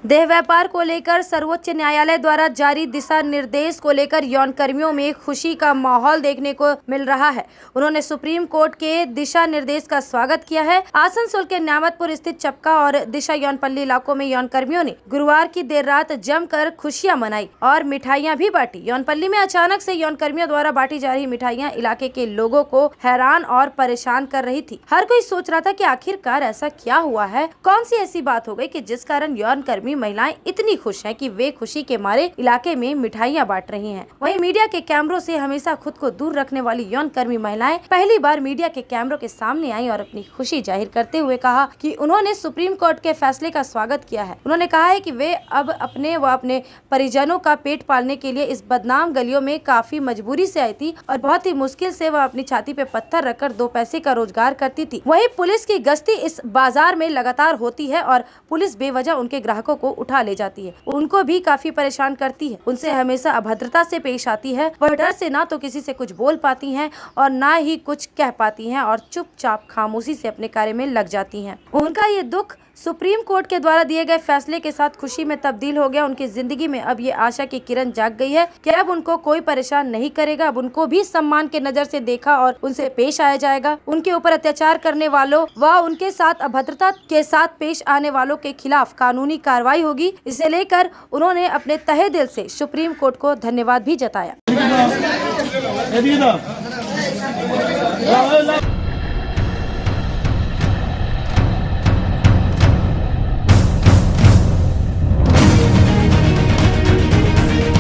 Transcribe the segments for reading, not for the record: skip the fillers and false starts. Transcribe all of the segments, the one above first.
देह व्यापार को लेकर सर्वोच्च न्यायालय द्वारा जारी दिशा निर्देश को लेकर यौन कर्मियों में खुशी का माहौल देखने को मिल रहा है। उन्होंने सुप्रीम कोर्ट के दिशा निर्देश का स्वागत किया है। आसनसोल के न्यामतपुर स्थित चपका और दिशा यौनपल्ली इलाकों में यौन कर्मियों ने गुरुवार की देर रात जमकर खुशियां मनाई और मिठाइयां भी बांटी। यौनपल्ली में अचानक से यौन कर्मियों द्वारा बांटी जा रही मिठाइयां इलाके के लोगों को हैरान और परेशान कर रही थी। हर कोई सोच रहा था कि आखिरकार ऐसा क्या हुआ है, कौन सी ऐसी बात हो गई कि जिस कारण यौन कर्मी महिलाएं इतनी खुश हैं कि वे खुशी के मारे इलाके में मिठाइयां बांट रही हैं। वहीं मीडिया के कैमरों से हमेशा खुद को दूर रखने वाली यौन कर्मी महिलाएं पहली बार मीडिया के कैमरों के सामने आई और अपनी खुशी जाहिर करते हुए कहा कि उन्होंने सुप्रीम कोर्ट के फैसले का स्वागत किया है। उन्होंने कहा है कि वे अब अपने व अपने परिजनों का पेट पालने के लिए इस बदनाम गलियों में काफी मजबूरी से आई थी और बहुत ही मुश्किल से वह अपनी छाती पे पत्थर रखकर 2 पैसे का रोजगार करती थी। वहीं पुलिस की गश्ती इस बाजार में लगातार होती है और पुलिस बेवजह उनके ग्राहकों को उठा ले जाती है, उनको भी काफी परेशान करती है, उनसे हमेशा अभद्रता से पेश आती है। वह डर से ना तो किसी से कुछ बोल पाती हैं और ना ही कुछ कह पाती हैं और चुपचाप खामोशी से अपने कार्य में लग जाती हैं। उनका ये दुख सुप्रीम कोर्ट के द्वारा दिए गए फैसले के साथ खुशी में तब्दील हो गया। उनकी जिंदगी में अब ये आशा की किरण जाग गई है कि अब उनको कोई परेशान नहीं करेगा। अब उनको भी सम्मान के नजर से देखा और उनसे पेश आया जाएगा। उनके ऊपर अत्याचार करने वालों व उनके साथ अभद्रता के साथ पेश आने वालों के खिलाफ कानूनी कार्रवाई होगी। इसे लेकर उन्होंने अपने तहे दिल से सुप्रीम कोर्ट को धन्यवाद भी जताया।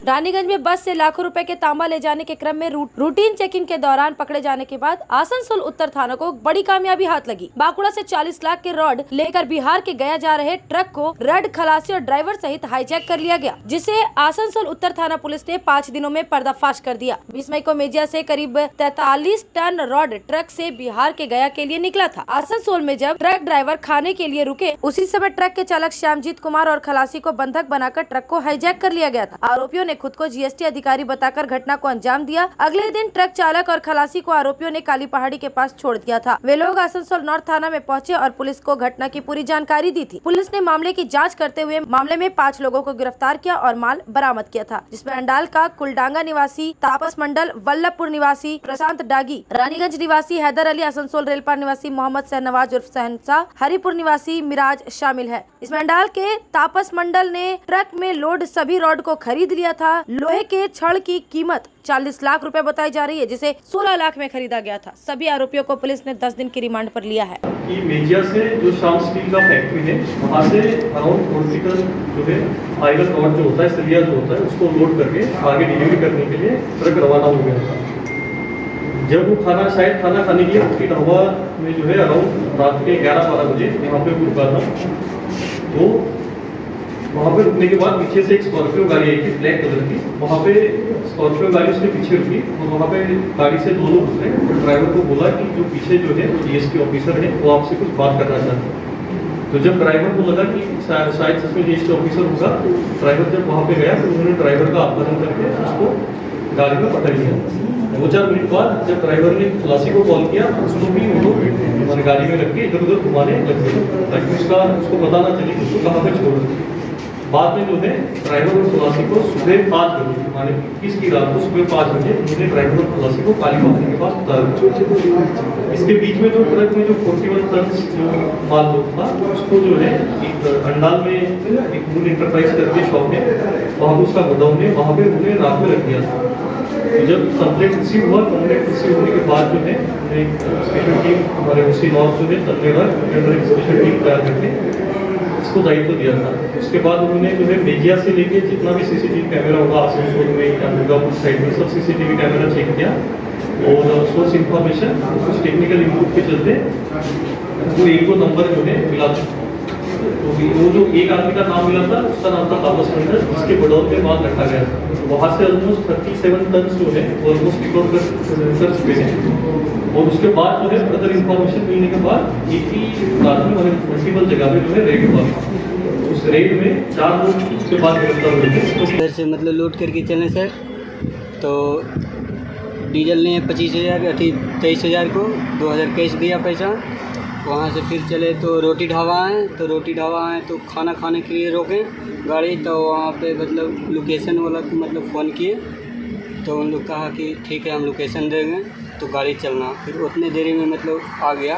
रानीगंज में बस से लाखों रुपए के तांबा ले जाने के क्रम में रूटीन चेकिंग के दौरान पकड़े जाने के बाद आसनसोल उत्तर थाना को बड़ी कामयाबी हाथ लगी। बांकुड़ा से 40 लाख के रॉड लेकर बिहार के गया जा रहे ट्रक को रड खलासी और ड्राइवर सहित हाईजैक कर लिया गया, जिसे आसनसोल उत्तर थाना पुलिस ने 5 दिनों में पर्दाफाश कर दिया। 20 मई को मेजिया से करीब 43 टन रॉड ट्रक से बिहार के गया के लिए निकला था। आसनसोल में जब ट्रक ड्राइवर खाने के लिए रुके, उसी समय ट्रक के चालक श्यामजीत कुमार और खलासी को बंधक बनाकर ट्रक को हाईजैक कर लिया गया था। आरोपियों ने खुद को जीएसटी अधिकारी बताकर घटना को अंजाम दिया। अगले दिन ट्रक चालक और खलासी को आरोपियों ने काली पहाड़ी के पास छोड़ दिया था। वे लोग आसनसोल नॉर्थ थाना में पहुंचे और पुलिस को घटना की पूरी जानकारी दी थी। पुलिस ने मामले की जांच करते हुए मामले में 5 लोगों को गिरफ्तार किया और माल बरामद किया था, जिसमें अंडाल का कुलडांगा निवासी तापस मंडल, वल्लभपुर निवासी प्रशांत डागी, रानीगंज निवासी हैदर अली, आसनसोल रेलपार निवासी मोहम्मद शहनवाज उर्फ शहनशाह, हरिपुर निवासी मिराज शामिल है। इसमें अंडाल के तापस मंडल ने ट्रक में लोड सभी रॉड को खरीद लिया था। लोहे के छड़ की कीमत 40 लाख रुपए बताई जा रही है, जिसे 16 लाख में खरीदा गया था। सभी आरोपियों को पुलिस ने 10 दिन की रिमांड पर लिया है। मेजिया से जो श्याम स्टील का फैक्ट्री है, वहाँ से अराउंड 40 टन जो है आयरन रॉड जो होता है, सरिया जो होता है, उसको लोड करके आगे डिलीवरी करने के लिए ट्रक रवाना हो गया था। जब वो खाना खाने के लिए उसकी ढाबा में जो है अराउंड रात के 11-12 बजे यहाँ पे रुका था। तो वहाँ पे रुकने के बाद पीछे से एक स्कॉर्पियो गाड़ी आई थी ब्लैक कलर की। वहाँ पे स्कॉर्पियो गाड़ी उसके पीछे रुकी और वहाँ पे गाड़ी से 2 लोग उतरे और ड्राइवर को बोला कि जो पीछे जो है वो जीएसटी ऑफिसर है, वो आपसे कुछ बात करना चाहते हैं। तो जब ड्राइवर को लगा कि शायद सच में जीएसटी ऑफिसर होगा, ड्राइवर जब वहाँ पे गया तो उन्होंने ड्राइवर का अपहरण करके उसको गाड़ी में पकड़ लिया। 2-4 मिनट बाद जब ड्राइवर ने खलासी को कॉल किया, उसको भी वो लोग गाड़ी में रख के इधर उधर घुमाने लग गए ताकि उसको पता ना चले कि उसको कहाँ पे छोड़ दिया। बाद में जो है ड्राइवर और खलासी को सुबह 5 बजे, माने 21 की रात को सुबह 5 बजे उन्होंने ड्राइवर और खलासी को काली पहाड़ी के पास उतार दिया। इसके बीच में जो ट्रक में जो 41 टन जो माल लोड था, उसको जो है एक अंडाल में एक फूड इंटरप्राइज करके शॉप है, वहाँ पे उसका गोडाउन है, वहाँ पे उन्होंने रात में रख दिया था। तो जब कंप्लेंट रिसीव हुआ, कंप्लेंट रिसीव होने के बाद जो है एक स्पेशल टीम हमारे उसी नॉर्थ जो है तंत्रेवार एक स्पेशल टीम तैयार करके इसको दायित्व दिया था। उसके बाद उन्होंने जो है मेजिया से लेके जितना भी सीसीटीवी कैमरा होगा आसनसोल में या दुर्गापुर साइड में सब सीसीटीवी कैमरा चेक किया और सोर्स इन्फॉर्मेशन कुछ टेक्निकल इनपुट के चलते वो 1-2 नंबर जो है मिला था। तो वो जो एक आदमी का नाम मिला था, उसका नाम था तापस मंडल, जिसके बडौल में माल रखा गया था। वहाँ से ऑलमोस्ट 37 टन जो है ऑलमोस्ट रिकॉर्ड कर चुके हैं। और उसके बाद जो है फर्दर इन्फॉर्मेशन मिलने के बाद एक ही रात में मल्टीपल जगह पे जो है रेड हुआ। उस रेड में 4 लोग उसके बाद गिरफ्तार हुए थे। इधर से मतलब लोड करके चलने सर, तो डीजल ने 25,000 23,000 को 2,000 कैश दिया पैसा वहाँ से फिर चले तो रोटी ढाबा आए, तो खाना खाने के लिए रोकें गाड़ी। तो वहाँ पे मतलब लोकेशन वाला को मतलब फ़ोन किए, तो उन लोग कहा कि ठीक है हम लोकेशन देंगे तो गाड़ी चलना। फिर उतने देरी में मतलब आ गया,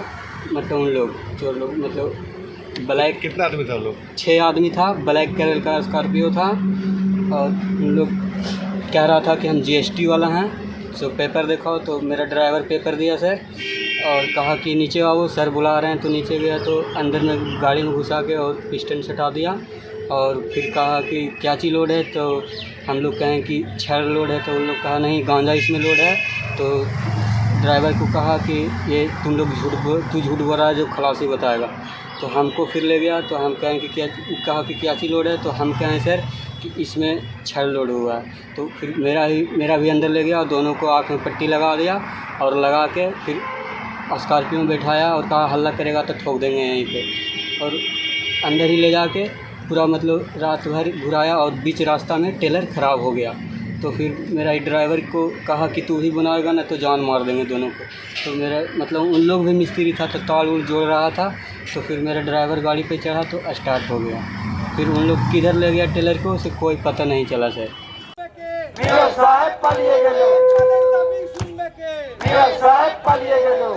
मतलब उन लोग चोर लोग, मतलब ब्लैक। कितना आदमी था लोग? 6 आदमी था, ब्लैक कलर का स्कॉर्पियो था। और उन लोग कह रहा था कि हम जीएसटी वाला हैं, सो पेपर दिखाओ। तो मेरा ड्राइवर पेपर दिया सर और कहा कि नीचे आओ, सर बुला रहे हैं। तो नीचे गया तो अंदर में गाड़ी में घुसा के और पिस्टन सटा दिया। और फिर कहा कि क्या चीज़ लोड है, तो हम लोग कहें कि छड़ लोड है। तो उन लोग कहा नहीं गांजा इसमें लोड है। तो ड्राइवर को कहा कि ये तुम लोग तू झूठ बोल रहा है, जो खलासी बताएगा। तो हमको फिर ले गया, तो हम कहें कि कहा कि क्या चीज़ लोड है। तो हम कहें सर कि इसमें छड़ लोड हुआ है। तो फिर मेरा भी अंदर ले गया और दोनों को आँख में पट्टी लगा दिया और लगा के फिर स्कॉर्पियो में बैठाया और कहा हल्ला करेगा तो ठोक देंगे यहीं पे। और अंदर ही ले जाके पूरा मतलब रात भर घुराया और बीच रास्ता में टेलर ख़राब हो गया। तो फिर मेरा ड्राइवर को कहा कि तू ही बनाएगा ना तो जान मार देंगे दोनों को। तो मेरा मतलब उन लोग भी मिस्त्री था तो ताल उल जोड़ रहा था। तो फिर मेरा ड्राइवर गाड़ी पे चढ़ा तो स्टार्ट हो गया। फिर उन लोग किधर ले गया टेलर को उसे कोई पता नहीं चला सर।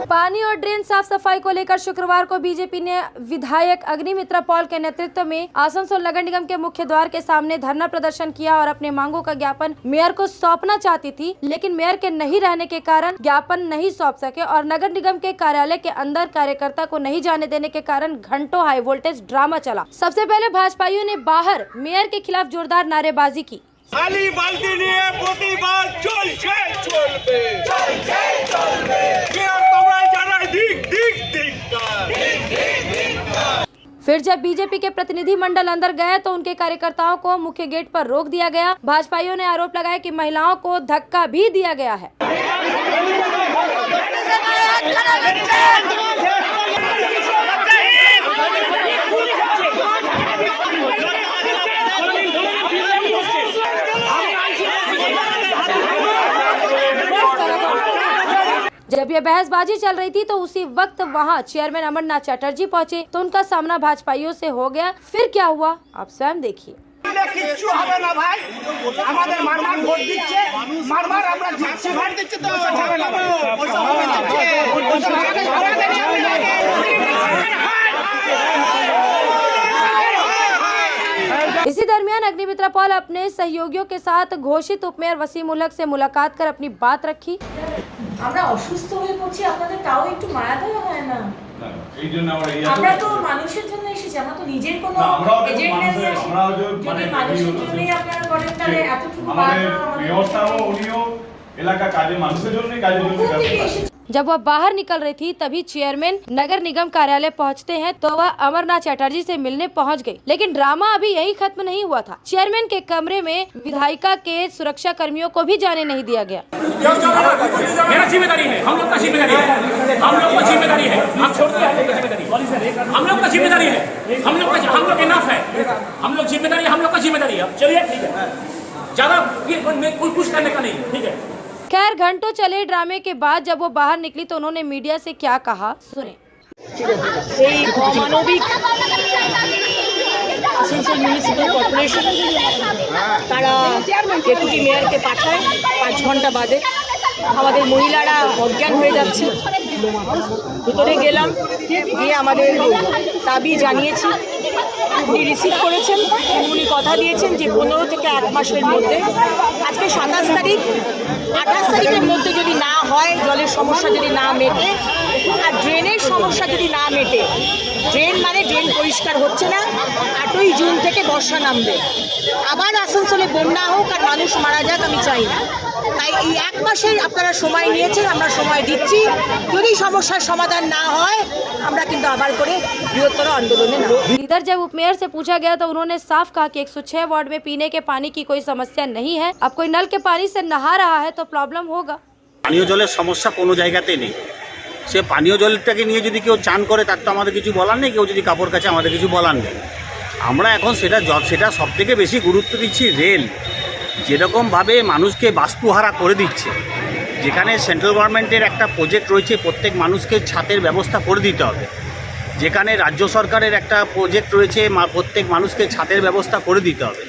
पानी और ड्रेन साफ सफाई को लेकर शुक्रवार को बीजेपी ने विधायक अग्निमित्रा पॉल के नेतृत्व में आसनसोल नगर निगम के मुख्य द्वार के सामने धरना प्रदर्शन किया और अपने मांगों का ज्ञापन मेयर को सौंपना चाहती थी, लेकिन मेयर के नहीं रहने के कारण ज्ञापन नहीं सौंप सके और नगर निगम के कार्यालय के अंदर कार्यकर्ता को नहीं जाने देने के कारण घंटों हाई वोल्टेज ड्रामा चला। सबसे पहले भाजपाइयों ने बाहर मेयर के खिलाफ जोरदार नारेबाजी की। खाली बाल्टी नहीं है, पोती बाल चल पे मेयर तुम्हारा जाना है, फिर जब बीजेपी के प्रतिनिधि मंडल अंदर गए तो उनके कार्यकर्ताओं को मुख्य गेट पर रोक दिया गया। भाजपाइयों ने आरोप लगाया कि महिलाओं को धक्का भी दिया गया है। जब यह बहसबाजी चल रही थी तो उसी वक्त वहां चेयरमैन अमरनाथ चटर्जी पहुंचे तो उनका सामना भाजपाइयों से हो गया। फिर क्या हुआ आप स्वयं देखिए। किच्ছু হবে না ভাই, আমাদের মারমার ভোট দিচ্ছে, মারমার আমরা জিতছি, ভোট দিচ্ছে তো হবে না ভাই, ওইসব হবে না, इसी दरमियान अग्निमित्रा पॉल अपने सहयोगियों के साथ घोषित उपमेयर वसीम उल हक से मुलाकात कर अपनी बात रखी। আমরা অসুস্থ হয়ে পড়ছি, আপনাদের তাও একটু মায়া দয়া হয় না? এই জন্য আমরা তো মানুষের জন্য এসেছি, আমরা তো নিজের কোনো এজেন্ডা নিয়ে আসি। যদি মানুষের জন্যই আপনারা করেন তাহলে এতটুকু উনিও এলাকা কাজে মানুষের জন্যই কাজের জন্য। जब वह बाहर निकल रही थी तभी चेयरमैन नगर निगम कार्यालय पहुंचते हैं तो वह अमरनाथ चटर्जी से मिलने पहुंच गई। लेकिन ड्रामा अभी यही खत्म नहीं हुआ था। चेयरमैन के कमरे में विधायिका के सुरक्षा कर्मियों को भी जाने नहीं दिया गया। मेरा जिम्मेदारी है, हम लोग का जिम्मेदारी है, हम लोग का जिम्मेदारी है, हम छोड़ते हैं हम लोग का जिम्मेदारी है, हम लोग इनफ है, हम लोग जिम्मेदारी, हम लोग का जिम्मेदारी है। चलिए ठीक है, ज्यादा कुछ करने का नहीं, ठीक है। खैर घंटों चले ड्रामे के बाद जब वो बाहर निकली तो उन्होंने मीडिया से क्या कहा सुने। এই অমানবিক আসানসোল মিউনিসিপ্যাল কর্পোরেশন তারা ডেপুটি মেয়রকে পাঠায় 5 ঘন্টা বাদে। আমাদের মহিলারা অজ্ঞান হয়ে যাচ্ছে। ভিতরে গেলাম, গিয়ে আমাদের দাবি জানিয়েছি। উনি রিসিভ করেছেন, উনি কথা দিয়েছেন যে 15 থেকে 1 মাসের মধ্যে, আজকে 27 তারিখ, 28 তারিখের মধ্যে যদি না হয়, জলের সমস্যা যদি না মেটে আর ড্রেনের সমস্যা যদি না মেটে, ড্রেন মানে ড্রেন পরিষ্কার হচ্ছে না, 8ই জুন থেকে বর্ষা নামবে, আবার আসানসোলে বন্যা হোক আর মানুষ মারা যাক আমি চাই না। তাই এই 1 মাসের আপনারা সময় নিয়েছেন, আমরা সময় দিচ্ছি। যদি সমস্যার সমাধান না হয় আমরা কিন্তু আবার করে বৃহত্তর আন্দোলনে নামব। इधर जब उपमेयर से पूछा गया तो उन्होंने साफ कहा कि 106 वार्ड में पीने के पानी की कोई समस्या नहीं है। अब कोई नल के पानी से नहा रहा है तो प्रॉब्लम होगा। পানীয় জলের সমস্যা কোনো জায়গাতে নেই। সে পানীয় জলটাকে নিয়ে যদি কেউ চান করে তার তো আমাদের কিছু বলার নেই, কেউ যদি কাপড় কাচে আমাদের কিছু বলার নেই। আমরা এখন সেটা সবথেকে বেশি গুরুত্ব দিচ্ছি রেল, যেরকমভাবে মানুষকে বাস্তুহারা করে দিচ্ছে। যেখানে সেন্ট্রাল গভর্নমেন্টের একটা প্রজেক্ট রয়েছে প্রত্যেক মানুষকে ছাতের ব্যবস্থা করে দিতে হবে, যেখানে রাজ্য সরকারের একটা প্রজেক্ট রয়েছে প্রত্যেক মানুষকে ছাদের ব্যবস্থা করে দিতে হবে।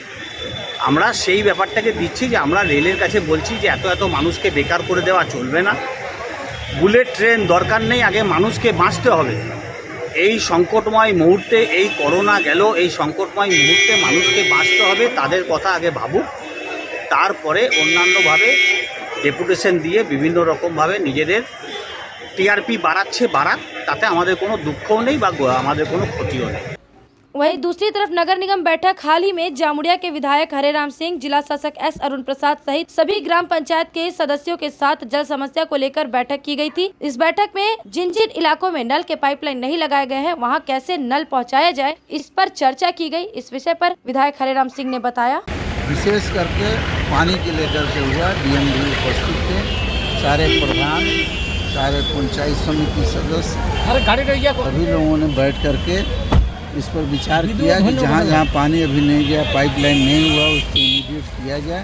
আমরা সেই ব্যাপারটাকে দিচ্ছি যে আমরা রেলের কাছে বলছি যে এত এত মানুষকে বেকার করে দেওয়া চলবে না। বুলেট ট্রেন দরকার নেই, আগে মানুষকে বাঁচতে হবে। এই সংকটময় মুহূর্তে, এই করোনা গেল, এই সংকটময় মুহূর্তে মানুষকে বাঁচতে হবে, তাদের কথা আগে ভাবুক। তারপরে অন্যান্যভাবে ডেপুটেশন দিয়ে বিভিন্ন রকমভাবে নিজেদের টিআরপি বাড়াক, তাতে আমাদের কোনো দুঃখও নেই বা আমাদের কোনো ক্ষতিও নেই। वहीं दूसरी तरफ नगर निगम बैठक हाल ही में जामुड़िया के विधायक हरेराम सिंह, जिला शासक एस अरुण प्रसाद सहित सभी ग्राम पंचायत के सदस्यों के साथ जल समस्या को लेकर बैठक की गई थी। इस बैठक में जिन जिन इलाकों में नल के पाइपलाइन नहीं लगाए गए हैं वहां कैसे नल पहुंचाया जाए, इस पर चर्चा की गई। इस विषय पर विधायक हरेराम सिंह ने बताया, विशेष करके पानी के लेकर के हुआ डीएम भी उपस्थित थे, सारे प्रधान, सारे पंचायत समिति सदस्य, सभी लोगों ने बैठ करके इस पर विचार किया कि जहाँ जहाँ पानी अभी नहीं गया, पाइपलाइन नहीं हुआ, उसको इमीडिएट किया जाए।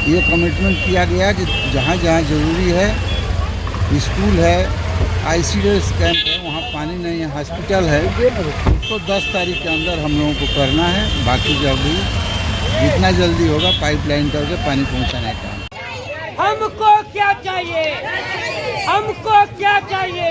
ये कमिटमेंट किया गया कि जहाँ जहाँ ज़रूरी है, स्कूल है, आईसीडीएस कैंप है, वहाँ पानी नहीं है, हॉस्पिटल है, उसको 10 तारीख के अंदर हम लोगों को करना है। बाकी जल्दी जितना जल्दी होगा पाइपलाइन करके पानी पहुँचाने का। हमको क्या चाहिए, हमको क्या चाहिए।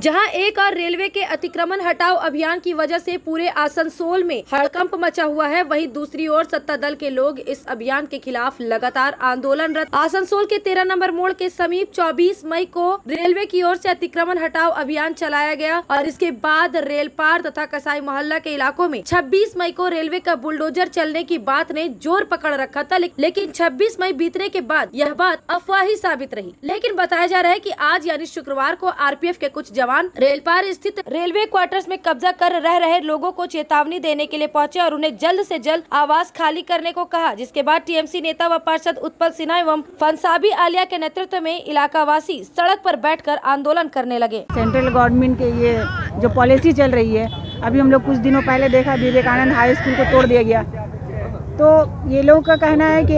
जहां एक और रेलवे के अतिक्रमण हटाओ अभियान की वजह से पूरे आसनसोल में हड़कंप मचा हुआ है, वहीं दूसरी ओर सत्ता दल के लोग इस अभियान के खिलाफ लगातार आंदोलनरत। आसनसोल के 13 नंबर मोड़ के समीप 24 मई को रेलवे की ओर से अतिक्रमण हटाओ अभियान चलाया गया और इसके बाद रेलपार तथा कसाई मोहल्ला के इलाकों में 26 मई को रेलवे का बुलडोजर चलने की बात ने जोर पकड़ रखा था, लेकिन 26 मई बीतने के बाद यह बात अफवाही साबित रही। लेकिन बताया जा रहा है कि आज यानी शुक्रवार को आरपीएफ के कुछ जवान रेलपार स्थित रेलवे क्वार्टर्स में कब्जा कर रह रहे लोगों को चेतावनी देने के लिए पहुंचे और उन्हें जल्द से जल्द आवास खाली करने को कहा, जिसके बाद टीएमसी नेता व पार्षद उत्पल सिन्हा एवं फंसाबी आलिया के नेतृत्व में इलाकावासी सड़क पर बैठकर आंदोलन करने लगे। सेंट्रल गवर्नमेंट के ये जो पॉलिसी चल रही है, अभी हम लोग कुछ दिनों पहले देखा विवेकानंद हाई स्कूल को तोड़ दिया गया। तो ये लोगों का कहना है कि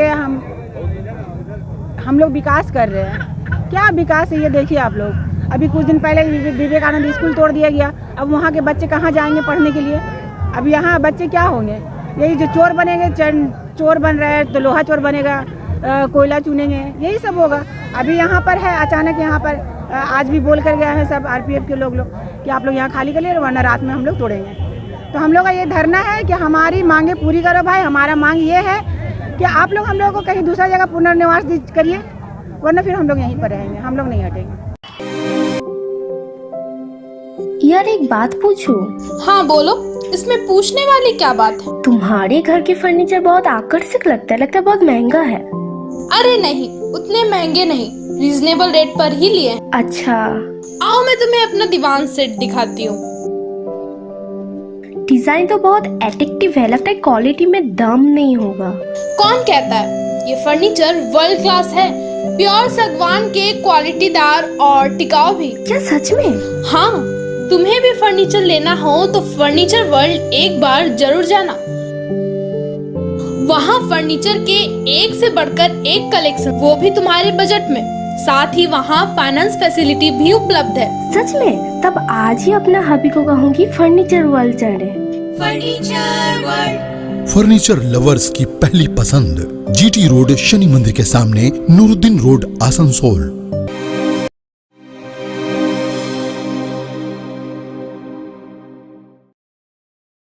हम लोग विकास कर रहे हैं। क्या विकास है ये देखिए आप लोग। अभी कुछ दिन पहले विवेकानंद स्कूल तोड़ दिया गया, अब वहाँ के बच्चे कहाँ जाएंगे पढ़ने के लिए। अब यहाँ बच्चे क्या होंगे, यही जो चोर बनेंगे, चोर बन रहे हैं तो लोहा चोर बनेगा, कोयला चुनेंगे, यही सब होगा। अभी यहाँ पर है अचानक, यहाँ पर आज भी बोल कर गया है सब आरपीएफ के लोग कि आप लोग यहाँ खाली करिए वरना रात में हम लोग तोड़ेंगे। तो हम लोग का ये धरना है कि हमारी मांगे पूरी करो भाई। हमारा मांग ये है कि आप लोग हम लोगों को कहीं दूसरा जगह पुनर्निवास करिए, वरना फिर हम लोग यहीं पर रहेंगे, हम लोग नहीं हटेंगे। यार एक बात पूछूं? हाँ बोलो, इसमें पूछने वाली क्या बात है। तुम्हारे घर के फर्नीचर बहुत आकर्षक लगता है बहुत महंगा है। अरे नहीं, उतने महंगे नहीं, रीजनेबल रेट पर ही लिए। अच्छा आओ मैं तुम्हें अपना दीवान सेट दिखाती हूँ। डिजाइन तो बहुत एट्रैक्टिव है, लगता है क्वालिटी में दम नहीं होगा। कौन कहता है, ये फर्नीचर वर्ल्ड क्लास है, प्योर सागवान के, क्वालिटीदार और टिकाऊ भी। क्या सच में? हाँ, तुम्हें भी फर्नीचर लेना हो तो फर्नीचर वर्ल्ड एक बार जरूर जाना। वहाँ फर्नीचर के एक से बढ़कर एक कलेक्शन, वो भी तुम्हारे बजट में। साथ ही वहाँ फाइनेंस फैसिलिटी भी उपलब्ध है। सच में? तब आज ही अपना हबी को कहूँगी फर्नीचर वर्ल्ड चढ़े। फर्नीचर लवर्स की पहली पसंद, जीटी रोड, शनि मंदिर के सामने, नूरुद्दीन रोड, आसनसोल।